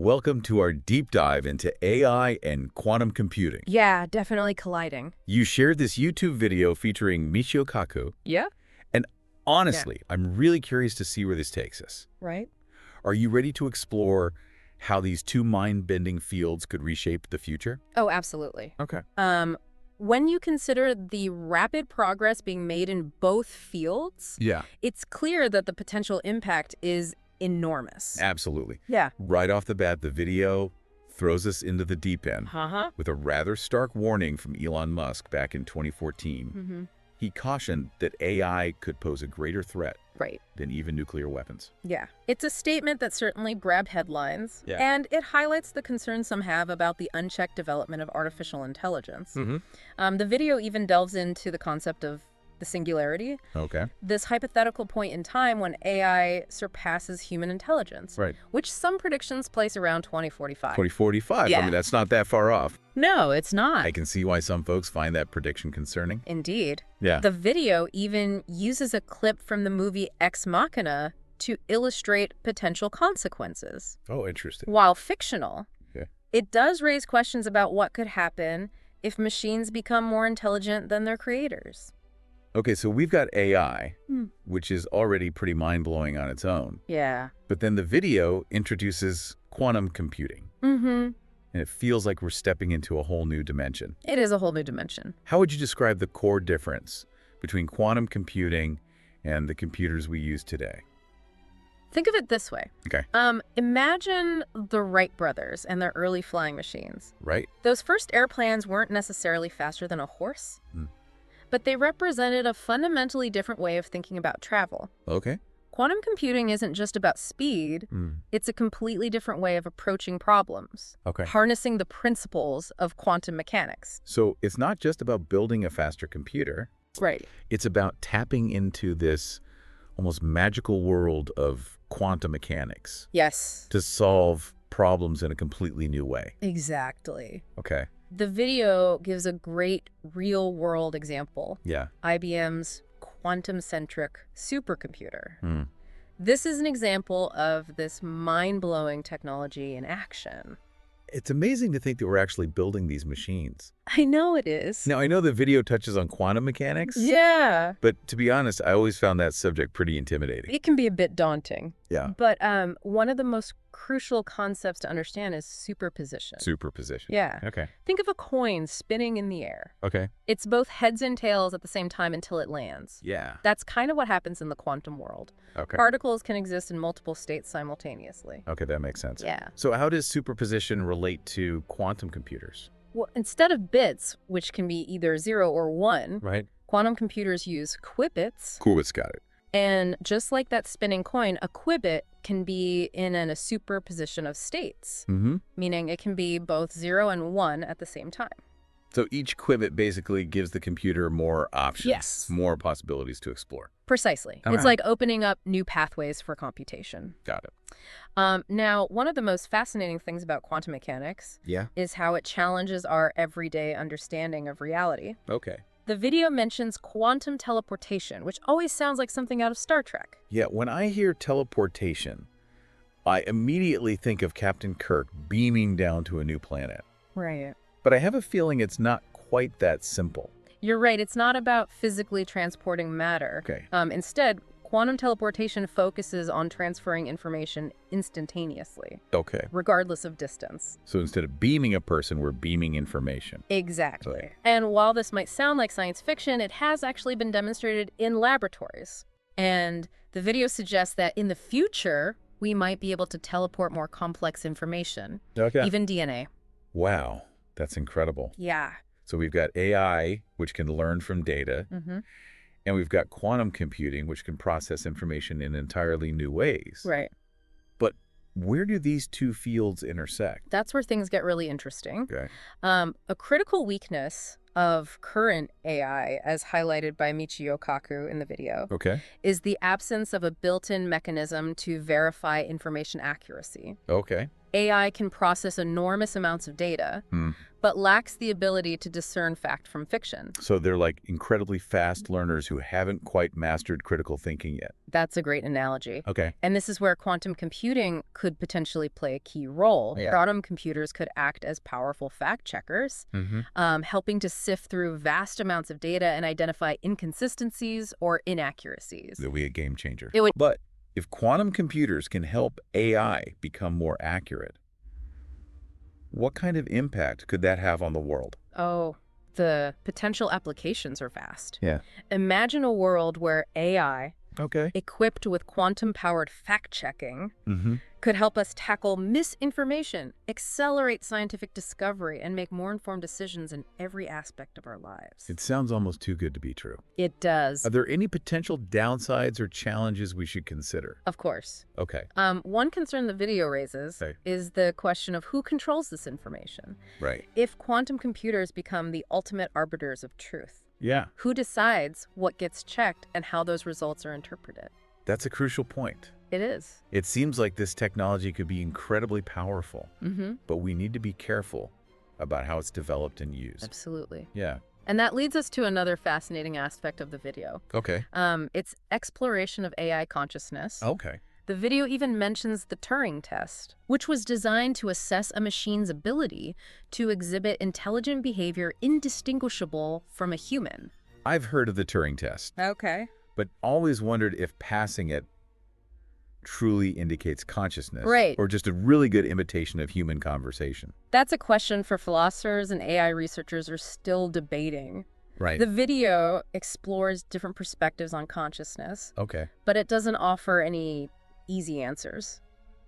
Welcome to our deep dive into AI and quantum computing. Yeah, definitely colliding. You shared this YouTube video featuring Michio Kaku, Yeah? and honestly, I'm really curious to see where this takes us. Right? Are you ready to explore how these two mind-bending fields could reshape the future? Oh, absolutely. Okay. When you consider the rapid progress being made in both fields, Yeah, it's clear that the potential impact is enormous. absolutely. Yeah. Right off the bat, the video throws us into the deep end Uh-huh. with a rather stark warning from Elon Musk back in 2014. Mm-hmm. He cautioned that AI could pose a greater threat Right. than even nuclear weapons. Yeah. It's a statement that certainly grabbed headlines, Yeah. and it highlights the concerns some have about the unchecked development of artificial intelligence. Mm-hmm. The video even delves into the concept of the singularity, Okay. this hypothetical point in time when AI surpasses human intelligence, Right. which some predictions place around 2045. 2045. Yeah. I mean, that's not that far off. No, it's not. I can see why some folks find that prediction concerning. Indeed. Yeah. The video even uses a clip from the movie Ex Machina to illustrate potential consequences. Oh, interesting. While fictional, Okay. it does raise questions about what could happen if machines become more intelligent than their creators. Okay, so we've got AI, Hmm. which is already pretty mind-blowing on its own. Yeah. But then the video introduces quantum computing, Mm-hmm. and it feels like we're stepping into a whole new dimension. It is a whole new dimension. How would you describe the core difference between quantum computing and the computers we use today? Think of it this way. Okay. Imagine the Wright brothers and their early flying machines. Right? Those first airplanes weren't necessarily faster than a horse, Hmm. but they represented a fundamentally different way of thinking about travel. Okay. Quantum computing isn't just about speed, it's a completely different way of approaching problems, Okay. harnessing the principles of quantum mechanics. So it's not just about building a faster computer. Right. It's about tapping into this almost magical world of quantum mechanics Yes. to solve problems in a completely new way. Exactly. Okay. The video gives a great real-world example. Yeah. IBM's quantum-centric supercomputer. Hmm. This is an example of this mind-blowing technology in action. It's amazing to think that we're actually building these machines. I know it is. Now, I know the video touches on quantum mechanics, Yeah. but to be honest, I always found that subject pretty intimidating. It can be a bit daunting. Yeah. But one of the most crucial concepts to understand is superposition. Superposition. Yeah. Okay. Think of a coin spinning in the air. Okay. It's both heads and tails at the same time until it lands. Yeah. That's kind of what happens in the quantum world. Okay. Particles can exist in multiple states simultaneously. Okay, that makes sense. Yeah. So how does superposition relate to quantum computers? Well, instead of bits, which can be either 0 or 1, Right. quantum computers use qubits. Qubits, got it. And just like that spinning coin, a qubit can be in a superposition of states, Mm-hmm. meaning it can be both 0 and 1 at the same time. So each qubit basically gives the computer more options, Yes. more possibilities to explore. Precisely. All It's right. like opening up new pathways for computation. Got it. Now, one of the most fascinating things about quantum mechanics Yeah. is how it challenges our everyday understanding of reality. Okay. The video mentions quantum teleportation, which always sounds like something out of Star Trek. Yeah, when I hear teleportation, I immediately think of Captain Kirk beaming down to a new planet. Right. But I have a feeling it's not quite that simple. You're right. It's not about physically transporting matter. Okay. Instead, quantum teleportation focuses on transferring information instantaneously, Okay. regardless of distance. So instead of beaming a person, we're beaming information. Exactly. Right. And while this might sound like science fiction, it has actually been demonstrated in laboratories. And the video suggests that in the future, we might be able to teleport more complex information, Okay. even DNA. Wow, that's incredible. Yeah. So we've got AI, which can learn from data, Mm-hmm. and we've got quantum computing, which can process information in entirely new ways. Right. But where do these two fields intersect? That's where things get really interesting. Okay. A critical weakness of current AI, as highlighted by Michio Kaku in the video, Okay. is the absence of a built-in mechanism to verify information accuracy. Okay. AI can process enormous amounts of data, but lacks the ability to discern fact from fiction. So they're like incredibly fast learners who haven't quite mastered critical thinking yet. That's a great analogy. Okay. And this is where quantum computing could potentially play a key role. Yeah. Quantum computers could act as powerful fact checkers, helping to sift through vast amounts of data and identify inconsistencies or inaccuracies. It'll be a game changer. It would. But if quantum computers can help AI become more accurate, what kind of impact could that have on the world? Oh, the potential applications are vast. Yeah. Imagine a world where AI, Okay. equipped with quantum-powered fact-checking, could help us tackle misinformation, accelerate scientific discovery, and make more informed decisions in every aspect of our lives. It sounds almost too good to be true. It does. Are there any potential downsides or challenges we should consider? Of course. Okay. One concern the video raises Okay. is the question of who controls this information. Right. If quantum computers become the ultimate arbiters of truth, Yeah. who decides what gets checked and how those results are interpreted? That's a crucial point. It is. It seems like this technology could be incredibly powerful, but we need to be careful about how it's developed and used. Absolutely. Yeah. And that leads us to another fascinating aspect of the video. Okay. It's exploration of AI consciousness. Okay. The video even mentions the Turing test, which was designed to assess a machine's ability to exhibit intelligent behavior indistinguishable from a human. I've heard of the Turing test, Okay. but always wondered if passing it truly indicates consciousness, Right. or just a really good imitation of human conversation. That's a question for philosophers and AI researchers are still debating. Right. The video explores different perspectives on consciousness, Okay. but it doesn't offer any easy answers.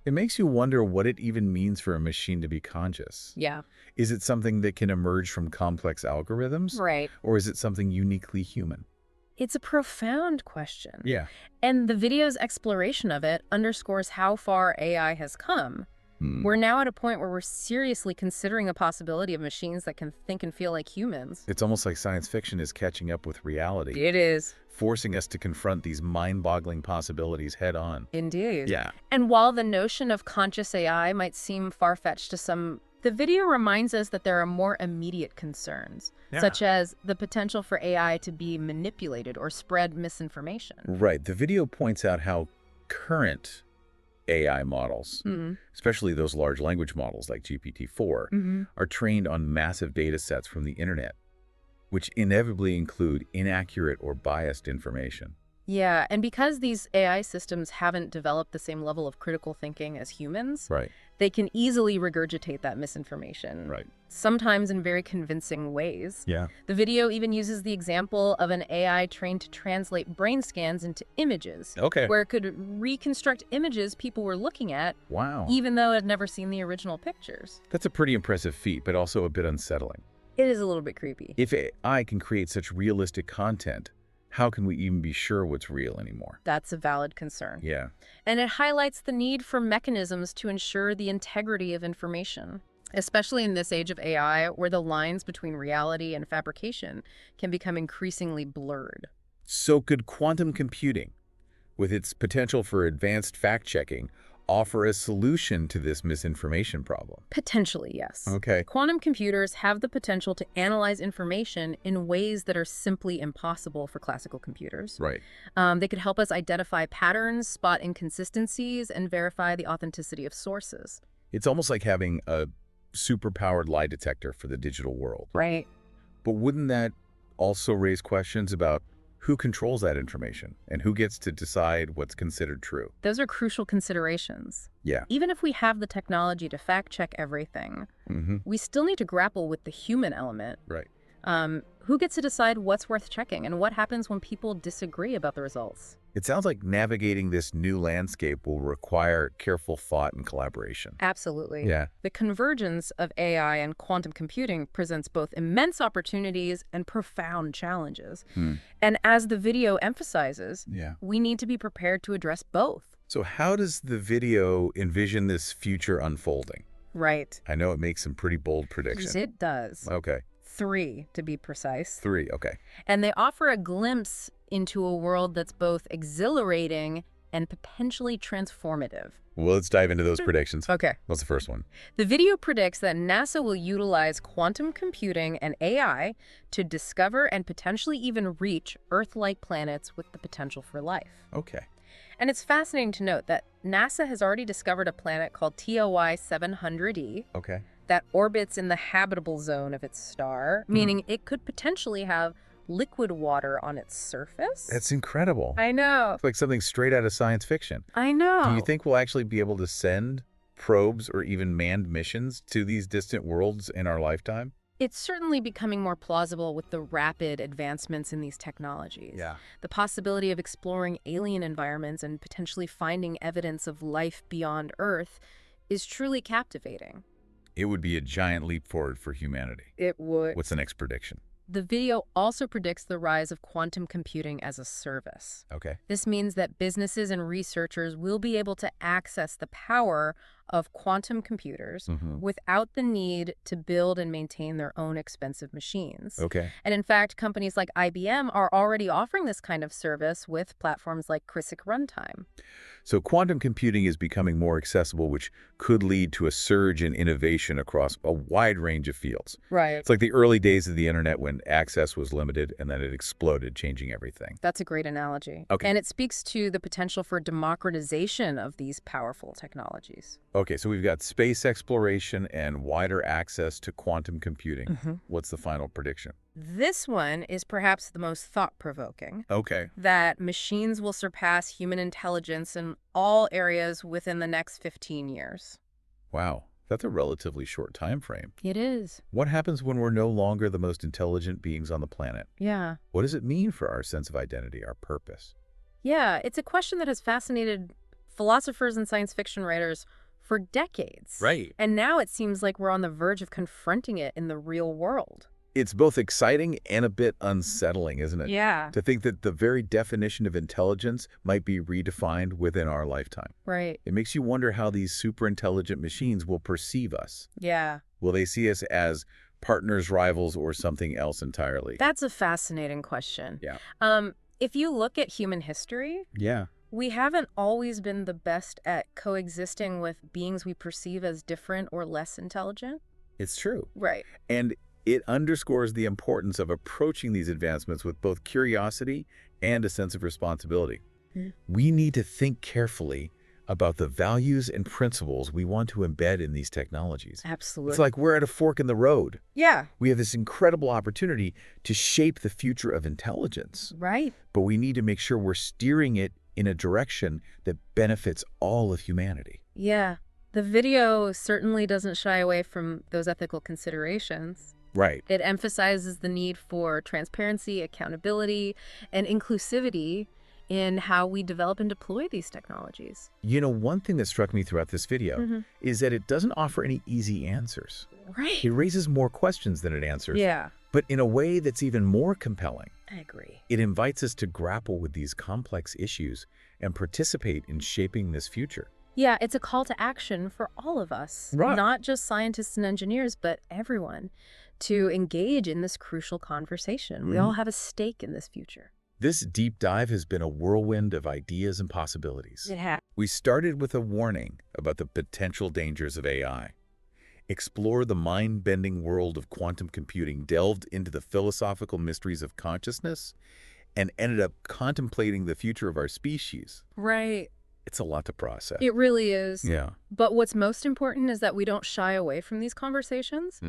It makes you wonder what it even means for a machine to be conscious. Yeah. Is it something that can emerge from complex algorithms? Right. Or is it something uniquely human? It's a profound question. Yeah. And the video's exploration of it underscores how far AI has come. We're now at a point where we're seriously considering the possibility of machines that can think and feel like humans. It's almost like science fiction is catching up with reality, It is. forcing us to confront these mind-boggling possibilities head on. Indeed. Yeah. And while the notion of conscious AI might seem far-fetched to some, the video reminds us that there are more immediate concerns, such as the potential for AI to be manipulated or spread misinformation. Right. The video points out how current AI models, especially those large language models like GPT-4, are trained on massive data sets from the internet, which inevitably include inaccurate or biased information. Yeah, and because these AI systems haven't developed the same level of critical thinking as humans, Right. they can easily regurgitate that misinformation, Right. sometimes in very convincing ways. Yeah. The video even uses the example of an AI trained to translate brain scans into images, Okay. where it could reconstruct images people were looking at, Wow. even though it had never seen the original pictures. That's a pretty impressive feat, but also a bit unsettling. It is a little bit creepy. If AI can create such realistic content, how can we even be sure what's real anymore? That's a valid concern. Yeah. And it highlights the need for mechanisms to ensure the integrity of information, especially in this age of AI, where the lines between reality and fabrication can become increasingly blurred. So could quantum computing, with its potential for advanced fact-checking, offer a solution to this misinformation problem? Potentially, yes. Okay. Quantum computers have the potential to analyze information in ways that are simply impossible for classical computers. Right. They could help us identify patterns, spot inconsistencies, and verify the authenticity of sources. It's almost like having a superpowered lie detector for the digital world. Right. But wouldn't that also raise questions about who controls that information and who gets to decide what's considered true? Those are crucial considerations. Yeah. Even if we have the technology to fact-check everything, we still need to grapple with the human element. Right. Who gets to decide what's worth checking, and what happens when people disagree about the results? It sounds like navigating this new landscape will require careful thought and collaboration. Absolutely. Yeah. The convergence of AI and quantum computing presents both immense opportunities and profound challenges. And as the video emphasizes, Yeah. we need to be prepared to address both. So how does the video envision this future unfolding? Right. I know it makes some pretty bold predictions. It does. Okay. 3, to be precise. 3. Okay. And they offer a glimpse into a world that's both exhilarating and potentially transformative. Well, let's dive into those predictions. Okay. What's the first one? The video predicts that NASA will utilize quantum computing and AI to discover and potentially even reach Earth-like planets with the potential for life. Okay. And it's fascinating to note that NASA has already discovered a planet called TOI 700e Okay. that orbits in the habitable zone of its star, meaning it could potentially have liquid water on its surface. That's incredible. I know. It's like something straight out of science fiction. I know. Do you think we'll actually be able to send probes or even manned missions to these distant worlds in our lifetime? It's certainly becoming more plausible with the rapid advancements in these technologies. Yeah. The possibility of exploring alien environments and potentially finding evidence of life beyond Earth is truly captivating. It would be a giant leap forward for humanity. It would. What's the next prediction? The video also predicts the rise of quantum computing as a service. Okay. This means that businesses and researchers will be able to access the power of quantum computers without the need to build and maintain their own expensive machines. Okay. And in fact, companies like IBM are already offering this kind of service with platforms like Crissic Runtime. So quantum computing is becoming more accessible, which could lead to a surge in innovation across a wide range of fields. Right. It's like the early days of the internet when access was limited and then it exploded, changing everything. That's a great analogy. Okay. And it speaks to the potential for democratization of these powerful technologies. Okay, so we've got space exploration and wider access to quantum computing. What's the final prediction? This one is perhaps the most thought-provoking. Okay. That machines will surpass human intelligence in all areas within the next 15 years. Wow, that's a relatively short time frame. It is. What happens when we're no longer the most intelligent beings on the planet? Yeah. What does it mean for our sense of identity, our purpose? Yeah, it's a question that has fascinated philosophers and science fiction writers for decades. Right. And now it seems like we're on the verge of confronting it in the real world. It's both exciting and a bit unsettling, isn't it? Yeah. To think that the very definition of intelligence might be redefined within our lifetime. Right. It makes you wonder how these super intelligent machines will perceive us. Yeah. Will they see us as partners, rivals, or something else entirely? That's a fascinating question. Yeah. If you look at human history, Yeah. we haven't always been the best at coexisting with beings we perceive as different or less intelligent. It's true. Right. And it underscores the importance of approaching these advancements with both curiosity and a sense of responsibility. We need to think carefully about the values and principles we want to embed in these technologies. Absolutely. It's like we're at a fork in the road. Yeah. We have this incredible opportunity to shape the future of intelligence, Right. but we need to make sure we're steering it in a direction that benefits all of humanity. Yeah. The video certainly doesn't shy away from those ethical considerations. Right. It emphasizes the need for transparency, accountability, and inclusivity in how we develop and deploy these technologies. You know, one thing that struck me throughout this video is that it doesn't offer any easy answers. Right. It raises more questions than it answers, Yeah. but in a way that's even more compelling. I agree. It invites us to grapple with these complex issues and participate in shaping this future. Yeah, it's a call to action for all of us, Right. not just scientists and engineers, but everyone, to engage in this crucial conversation. We all have a stake in this future. This deep dive has been a whirlwind of ideas and possibilities. It has. We started with a warning about the potential dangers of AI, explored the mind-bending world of quantum computing, delved into the philosophical mysteries of consciousness, and ended up contemplating the future of our species. Right. It's a lot to process. It really is. Yeah. But what's most important is that we don't shy away from these conversations.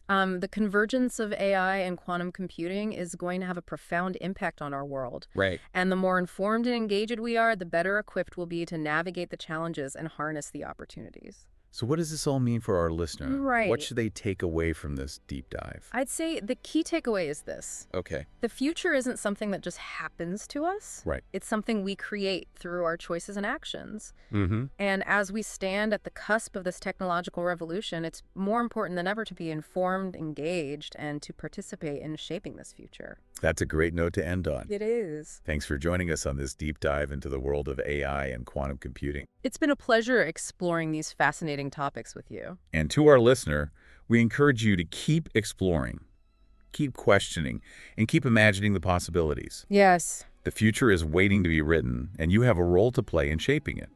The convergence of AI and quantum computing is going to have a profound impact on our world. Right. And the more informed and engaged we are, the better equipped we'll be to navigate the challenges and harness the opportunities. So what does this all mean for our listener? Right. What should they take away from this deep dive? I'd say the key takeaway is this. Okay. The future isn't something that just happens to us. Right. It's something we create through our choices and actions. Mm-hmm. And as we stand at the cusp of this technological revolution, it's more important than ever to be informed, engaged, and to participate in shaping this future. That's a great note to end on. It is. Thanks for joining us on this deep dive into the world of AI and quantum computing. It's been a pleasure exploring these fascinating topics with you. And to our listener, we encourage you to keep exploring, keep questioning, and keep imagining the possibilities. Yes. The future is waiting to be written, and you have a role to play in shaping it.